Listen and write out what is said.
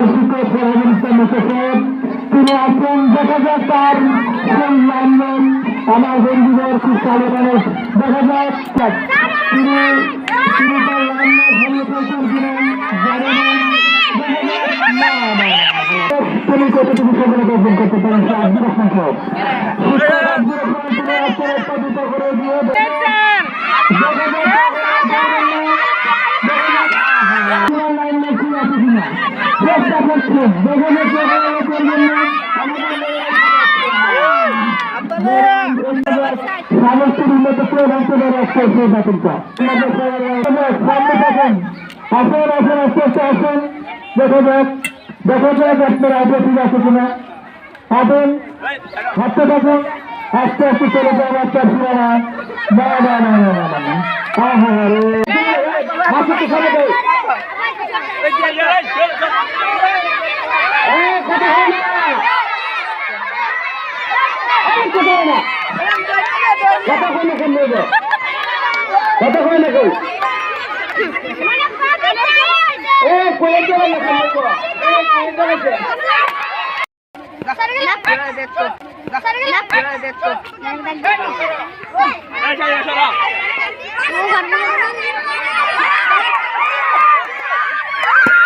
শিক্ষক ফরহাদুল ইসলাম সাহেব তিনি আছেন। দেখা যাক তার আমার বন্ধুদের খুব ভালো মানুষ দেখা যায় তিনি তার লাইনে ভালো ফসল দিলেন তিনি কতটুকু সকলে অর্জন করতে পারেন সে আব্দুর রহমান সাহেব আব্দুর রহমান তিনি উৎপাদিত করে দিয়ে লাইন ঠিক আছে কিনা চেষ্টা করছেন দেখা যাচ্ছে করবেন না সমস্ত উন্নত করে রাখতে পারে একটা বাতিলটা সামনে থাকেন আসেন আসেন আস্তে আস্তে আসেন দেখা যাক আপনার আগে ঠিক আছে কিনা আসেন হাঁটতে থাকুন আস্তে আস্তে চলে যাওয়ার একটা ছিল না না না না না না না হ্যাঁ হ্যাঁ রে হাসতে চলে যাই কথা হয় না কথা হয় না কেন কথা হয় না কেউ কোয়েল যাবে না কেন